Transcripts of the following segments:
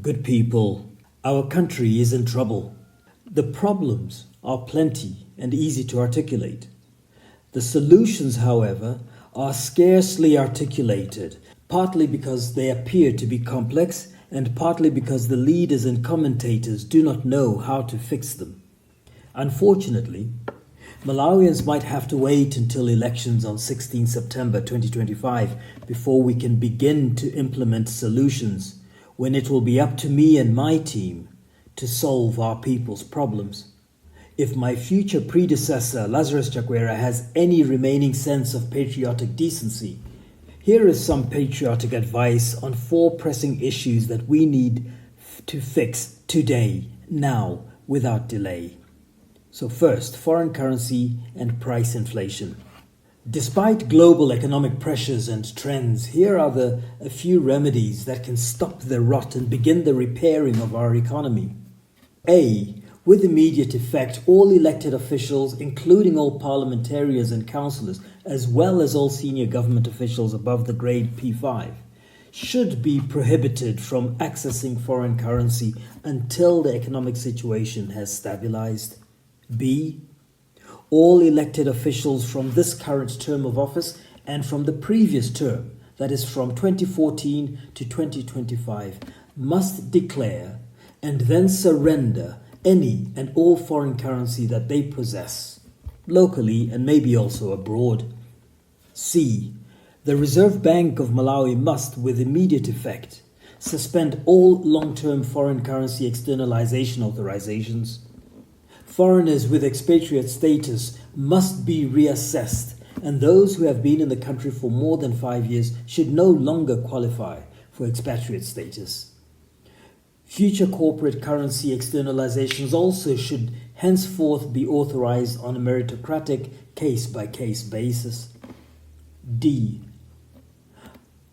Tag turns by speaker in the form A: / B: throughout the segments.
A: Good people, our country is in trouble. The problems are plenty and easy to articulate. The solutions, however, are scarcely articulated, partly because they appear to be complex and partly because the leaders and commentators do not know how to fix them. Unfortunately, Malawians might have to wait until elections on 16 September 2025 before we can begin to implement solutions, when it will be up to me and my team to solve our people's problems. If my future predecessor, Lazarus Chakwera, has any remaining sense of patriotic decency, here is some patriotic advice on 4 pressing issues that we need to fix today, now, without delay. So first, foreign currency and price inflation. Despite global economic pressures and trends, here are a few remedies that can stop the rot and begin the repairing of our economy. A. With immediate effect, all elected officials, including all parliamentarians and councillors, as well as all senior government officials above the grade P5, should be prohibited from accessing foreign currency until the economic situation has stabilized. B. All elected officials from this current term of office and from the previous term, that is from 2014 to 2025, must declare and then surrender any and all foreign currency that they possess, locally and maybe also abroad. C. The Reserve Bank of Malawi must, with immediate effect, suspend all long-term foreign currency externalization authorizations. Foreigners with expatriate status must be reassessed, and those who have been in the country for more than 5 years should no longer qualify for expatriate status. Future corporate currency externalizations also should henceforth be authorized on a meritocratic case-by-case basis. D.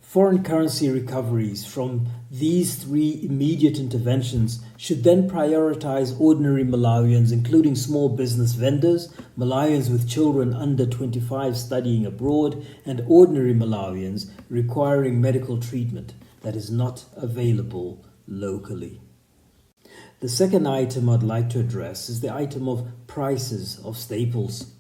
A: Foreign currency recoveries from these 3 immediate interventions should then prioritize ordinary Malawians, including small business vendors, Malawians with children under 25 studying abroad, and ordinary Malawians requiring medical treatment that is not available locally. The second item I'd like to address is the item of prices of staples.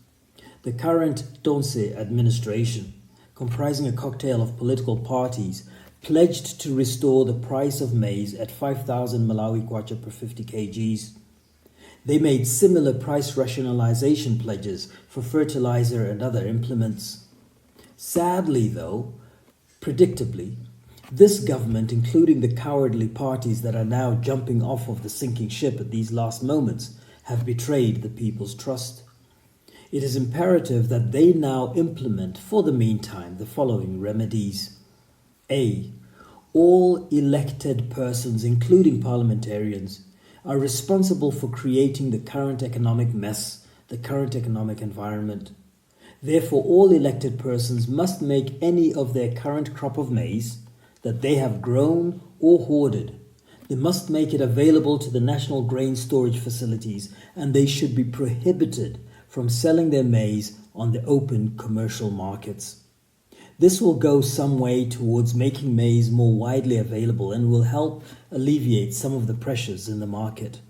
A: The current Tonse administration, comprising a cocktail of political parties, pledged to restore the price of maize at 5,000 Malawi kwacha per 50 kgs. They made similar price rationalization pledges for fertilizer and other implements. Sadly, though, predictably, this government, including the cowardly parties that are now jumping off of the sinking ship at these last moments, have betrayed the people's trust. It is imperative that they now implement, for the meantime, the following remedies. A. All elected persons, including parliamentarians, are responsible for creating the current economic mess, the current economic environment. Therefore, all elected persons must make any of their current crop of maize that they have grown or hoarded. They must make it available to the national grain storage facilities, and they should be prohibited from selling their maize on the open commercial markets. This will go some way towards making maize more widely available and will help alleviate some of the pressures in the market.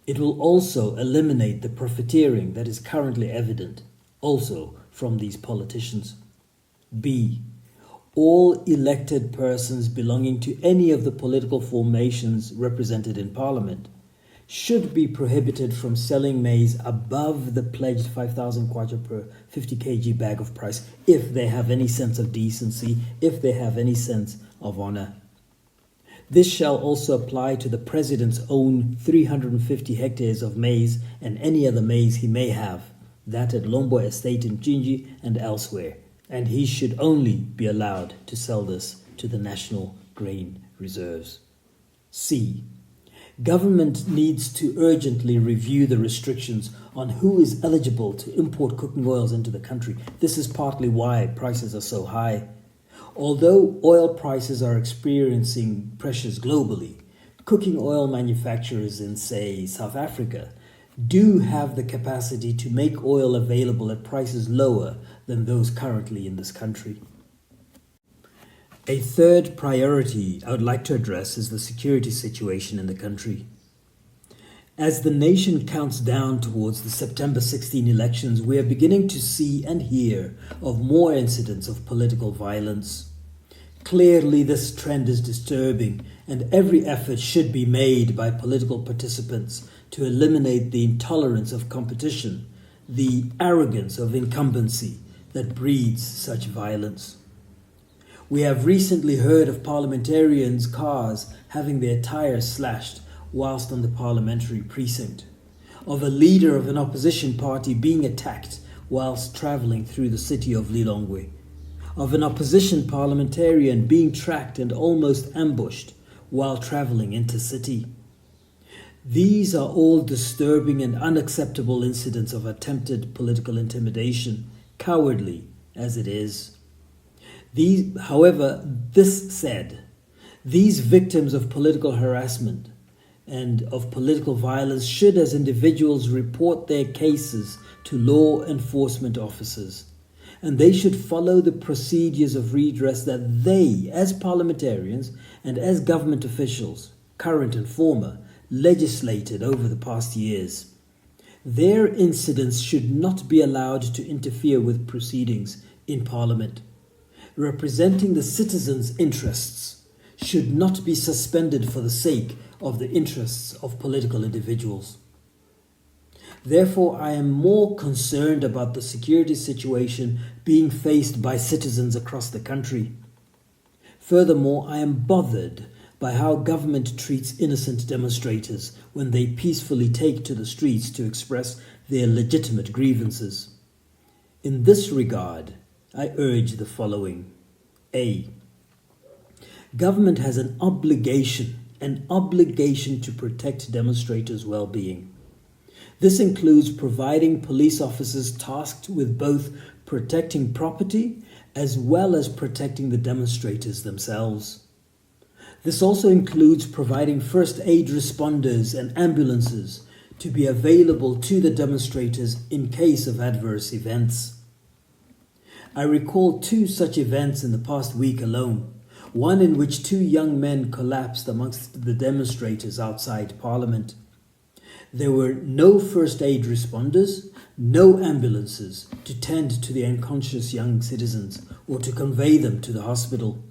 A: It will also eliminate the profiteering that is currently evident, also from these politicians. B. All elected persons belonging to any of the political formations represented in Parliament should be prohibited from selling maize above the pledged 5,000 kwacha per 50 kg bag of price if they have any sense of decency, if they have any sense of honor. This shall also apply to the President's own 350 hectares of maize and any other maize he may have, that at Lombo Estate in Chinji and elsewhere, and he should only be allowed to sell this to the national grain reserves. C. Government needs to urgently review the restrictions on who is eligible to import cooking oils into the country. This is partly why prices are so high. Although oil prices are experiencing pressures globally, cooking oil manufacturers in, say, South Africa do have the capacity to make oil available at prices lower than those currently in this country. A third priority I would like to address is the security situation in the country. As the nation counts down towards the September 16 elections, we are beginning to see and hear of more incidents of political violence. Clearly, this trend is disturbing, and every effort should be made by political participants to eliminate the intolerance of competition, the arrogance of incumbency that breeds such violence. We have recently heard of parliamentarians' cars having their tires slashed whilst on the parliamentary precinct, of a leader of an opposition party being attacked whilst travelling through the city of Lilongwe, of an opposition parliamentarian being tracked and almost ambushed while travelling intercity. These are all disturbing and unacceptable incidents of attempted political intimidation, cowardly as it is. However, this said, these victims of political harassment and of political violence should as individuals report their cases to law enforcement officers, and they should follow the procedures of redress that they, as parliamentarians and as government officials, current and former, legislated over the past years. Their incidents should not be allowed to interfere with proceedings in Parliament. Representing the citizens' interests should not be suspended for the sake of the interests of political individuals. Therefore, I am more concerned about the security situation being faced by citizens across the country. Furthermore, I am bothered by how government treats innocent demonstrators when they peacefully take to the streets to express their legitimate grievances. In this regard, I urge the following. A. Government has an obligation to protect demonstrators' well-being. This includes providing police officers tasked with both protecting property as well as protecting the demonstrators themselves. This also includes providing first aid responders and ambulances to be available to the demonstrators in case of adverse events. I recall 2 such events in the past week alone. One in which 2 young men collapsed amongst the demonstrators outside Parliament. There were no first aid responders, no ambulances to tend to the unconscious young citizens or to convey them to the hospital.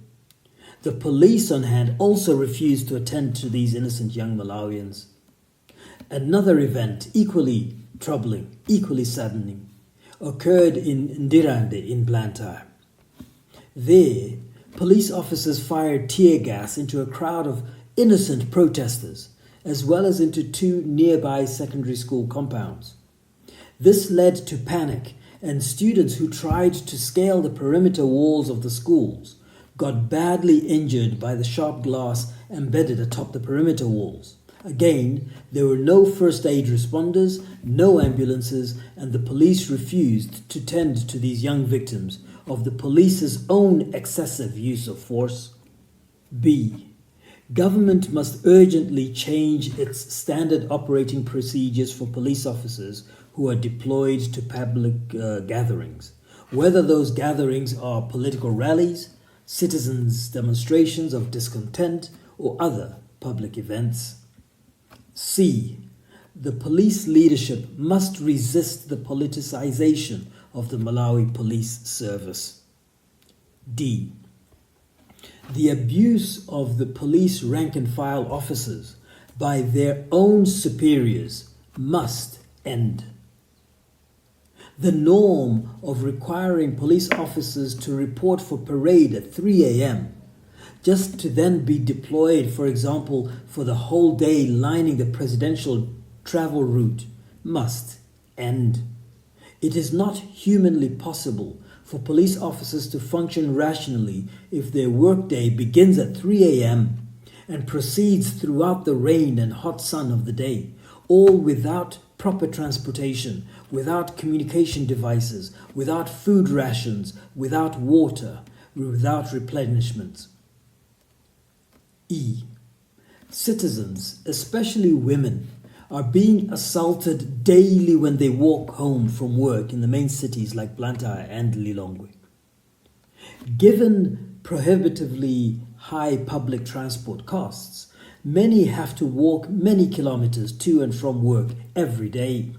A: The police on hand also refused to attend to these innocent young Malawians. Another event, equally troubling, equally saddening, occurred in Ndirande in Blantyre. There, police officers fired tear gas into a crowd of innocent protesters, as well as into 2 nearby secondary school compounds. This led to panic, and students who tried to scale the perimeter walls of the schools got badly injured by the sharp glass embedded atop the perimeter walls. Again, there were no first aid responders, no ambulances, and the police refused to tend to these young victims of the police's own excessive use of force. B. Government must urgently change its standard operating procedures for police officers who are deployed to public gatherings, whether those gatherings are political rallies, citizens' demonstrations of discontent, or other public events. C. The police leadership must resist the politicization of the Malawi police service. D. The abuse of the police rank-and-file officers by their own superiors must end. The norm of requiring police officers to report for parade at 3 a.m., just to then be deployed, for example, for the whole day lining the presidential travel route, must end. It is not humanly possible for police officers to function rationally if their workday begins at 3 a.m. and proceeds throughout the rain and hot sun of the day, all without proper transportation, without communication devices, without food rations, without water, without replenishments. E. Citizens, especially women, are being assaulted daily when they walk home from work in the main cities like Blantyre and Lilongwe. Given prohibitively high public transport costs, many have to walk many kilometers to and from work every day.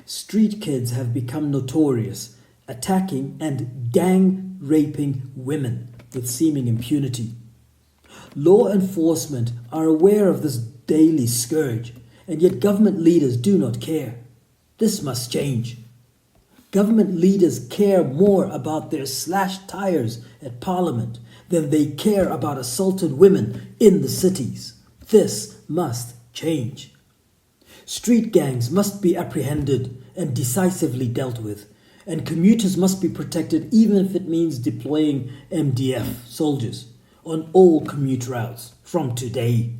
A: Street kids have become notorious, attacking and gang raping women with seeming impunity. Law enforcement are aware of this daily scourge, and yet government leaders do not care. This must change. Government leaders care more about their slashed tires at Parliament than they care about assaulted women in the cities. This must change. Street gangs must be apprehended and decisively dealt with, and commuters must be protected even if it means deploying MDF soldiers on all commute routes from today.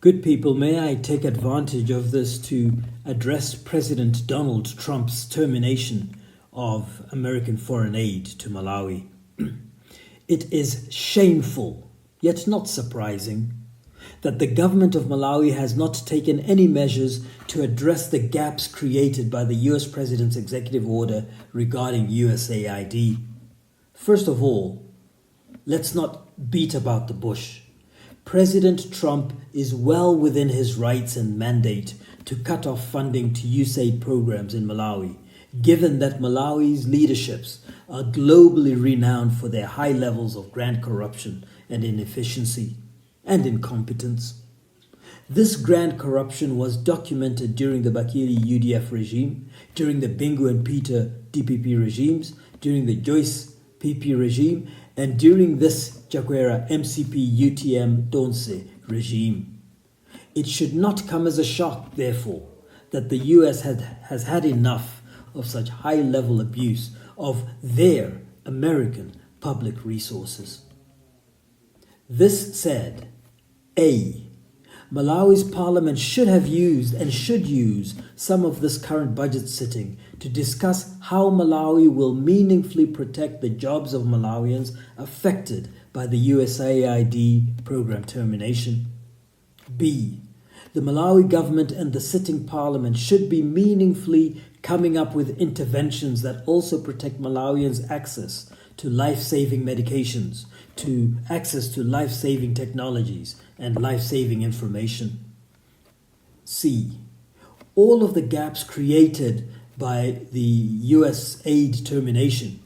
A: Good people, may I take advantage of this to address President Donald Trump's termination of American foreign aid to Malawi. It is shameful, yet not surprising, that the government of Malawi has not taken any measures to address the gaps created by the US President's executive order regarding USAID. First of all, let's not beat about the bush. President Trump is well within his rights and mandate to cut off funding to USAID programs in Malawi, given that Malawi's leaderships are globally renowned for their high levels of grand corruption and inefficiency and incompetence. This grand corruption was documented during the Bakiri UDF regime, during the Bingu and Peter DPP regimes, during the Joyce PP regime, and during this Chakwera MCP UTM Donse regime. It should not come as a shock, therefore, that the US has had enough of such high-level abuse of their American public resources. This said, A. Malawi's parliament should have used and should use some of this current budget sitting to discuss how Malawi will meaningfully protect the jobs of Malawians affected by the USAID program termination. B. The Malawi government and the sitting parliament should be meaningfully coming up with interventions that also protect Malawians' access to life-saving medications, to access to life-saving technologies and life-saving information. C. All of the gaps created by the US aid termination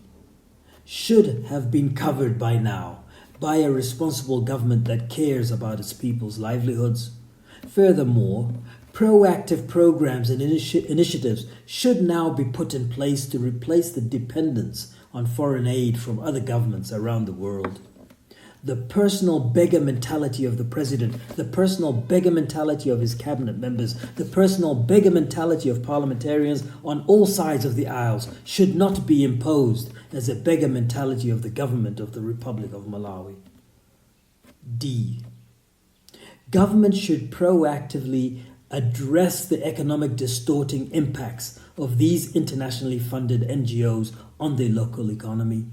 A: should have been covered by now by a responsible government that cares about its people's livelihoods. Furthermore, proactive programs and initiatives should now be put in place to replace the dependence on foreign aid from other governments around the world. The personal beggar mentality of the president, the personal beggar mentality of his cabinet members, the personal beggar mentality of parliamentarians on all sides of the aisles should not be imposed as a beggar mentality of the government of the Republic of Malawi. D. Government should proactively address the economic distorting impacts of these internationally funded NGOs on the local economy.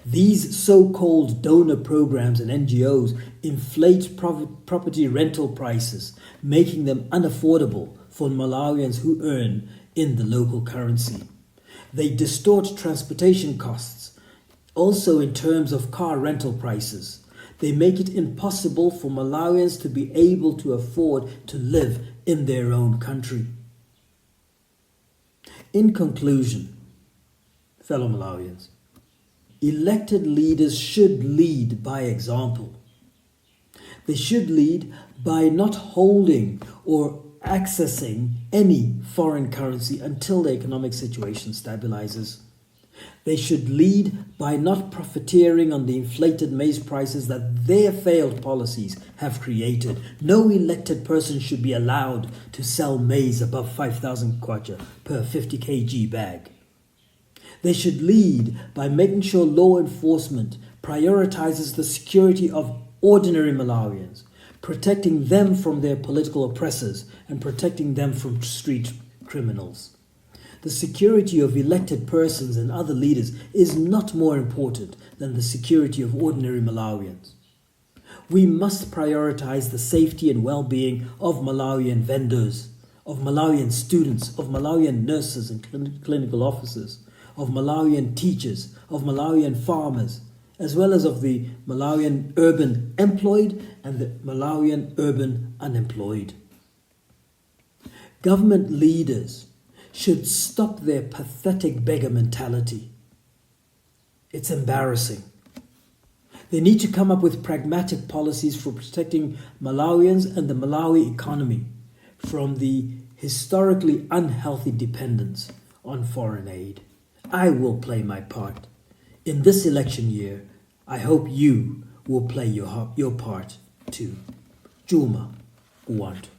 A: These so-called donor programs and NGOs inflate property rental prices, making them unaffordable for Malawians who earn in the local currency. They distort transportation costs, also in terms of car rental prices. They make it impossible for Malawians to be able to afford to live in their own country. In conclusion, fellow Malawians, elected leaders should lead by example. They should lead by not holding or accessing any foreign currency until the economic situation stabilizes. They should lead by not profiteering on the inflated maize prices that their failed policies have created. No elected person should be allowed to sell maize above 5,000 kwacha per 50 kg bag. They should lead by making sure law enforcement prioritizes the security of ordinary Malawians, protecting them from their political oppressors and protecting them from street criminals. The security of elected persons and other leaders is not more important than the security of ordinary Malawians. We must prioritize the safety and well-being of Malawian vendors, of Malawian students, of Malawian nurses and clinical officers, of Malawian teachers, of Malawian farmers, as well as of the Malawian urban employed and the Malawian urban unemployed. Government leaders should stop their pathetic beggar mentality. It's embarrassing. They need to come up with pragmatic policies for protecting Malawians and the Malawi economy from the historically unhealthy dependence on foreign aid. I will play my part. In this election year, I hope you will play your part too. Juma Uwantu.